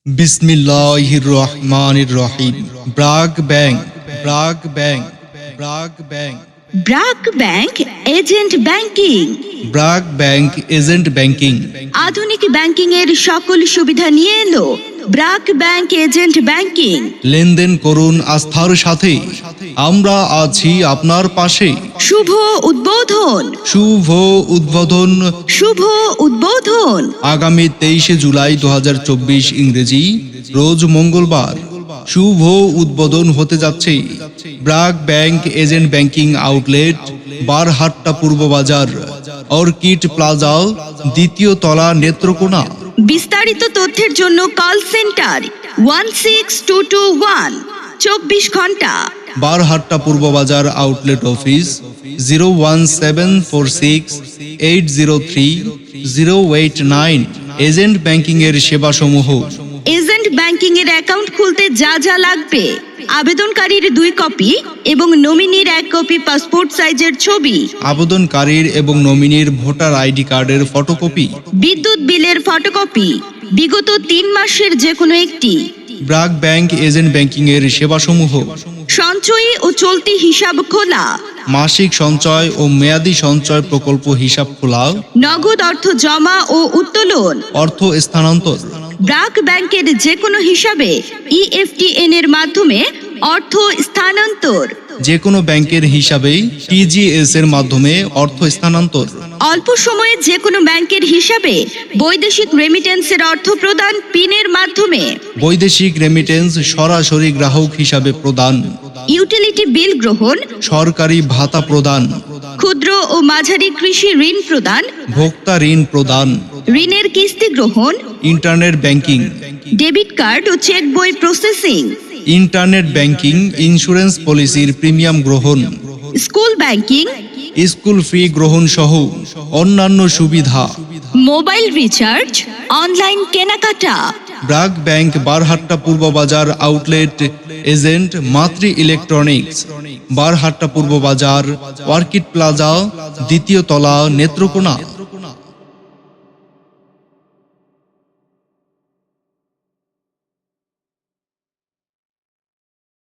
বিসমিল্লাহির রহমানির রহিম। BRAC bank, BRAC bank, BRAC bank, BRAC bank agent banking. BRAC bank agent banking. আধুনিক ব্যাংকিং এর সকল সুবিধা নিয়ে এলো ব্রাক ব্যাংক এজেন্ট ব্যাংকিং। লেনদেন করুন আস্থার সাথে, আমরা আছি আপনার পাশে। শুভ উদ্বোধন, শুভ উদ্বোধন শুভ উদ্বোধন। আগামী 23 জুলাই 2024 ইংরেজি রোজ মঙ্গলবার শুভ উদ্বোধন হতে যাচ্ছে BRAC bank agent banking outlet, Barhatta পূর্ব বাজার, অর্কিড প্লাজা, দ্বিতীয় তলা, নেত্রকোনা। বিস্তারিত তথ্যের জন্য কল সেন্টার 16221, 24 ঘন্টা। বারহাট্টা পূর্ব বাজার আউটলেট অফিস 01746803089। এজেন্ট ব্যাংকিং এর সেবাসমূহ: এজেন্ট ব্যাংকিং এর অ্যাকাউন্ট খুলতে যা যা লাগবে: আবেদনকারীর 2 কপি এবং নমিনির 1 কপি পাসপোর্ট সাইজের ছবি, আবেদনকারীর এবং নমিনির ভোটার আইডি কার্ডের ফটোকপি, বিদ্যুৎ বিলের ফটোকপি, বিগত 3 মাসের যে কোনো একটি। ব্রাক ব্যাংক এজেন্ট ব্যাংকিং এর সেবাসমূহ: সঞ্চয়ী ও চলতি হিসাব খোলা, মাসিক সঞ্চয় ও মেয়াদি সঞ্চয় প্রকল্প হিসাব খোলা, নগদ অর্থ জমা ও উত্তোলন, অর্থ স্থানান্তর। ব্রাক ব্যাংকের যে কোনো হিসাবে EFTN এর মাধ্যমে অর্থ স্থানান্তর, যে কোনো ব্যাংকের হিসাবে TGS এর মাধ্যমে অর্থ স্থানান্তর। অল্প সময়ে যে কোনো ব্যাংকের হিসাবে বৈদেশিক রেমিটেন্সের অর্থ প্রদান পিনের মাধ্যমে, বৈদেশিক রেমিটেন্স সরাসরি গ্রাহক হিসাবে প্রদান, ইউটিলিটি বিল গ্রহণ, সরকারি ভাতা প্রদান, ক্ষুদ্র ও মাঝারি কৃষি ঋণ প্রদান, ভোক্তা ঋণ প্রদান, ঋণের কিস্তি গ্রহণ, ইন্টারনেট ব্যাংকিং, ডেবিট কার্ড ও চেক বই প্রসেসিং, ইন্টারনেট ব্যাংকিং, ইন্স্যুরেন্স পলিসির প্রিমিয়াম গ্রহণ, স্কুল ব্যাংকিং, স্কুল ফি গ্রহণ সহ অন্যান্য সুবিধা। মোবাইল রিচার্জ, অনলাইন কেনাকাটা। ব্রাক ব্যাংক বারহাট্টা পূর্ব বাজার আউটলেট এজেন্ট মাতৃ ইলেকট্রনিক্স, বারহাট্টা পূর্ব বাজার, অর্কিড প্লাজা, দ্বিতীয় তলা, নেত্রকোনা।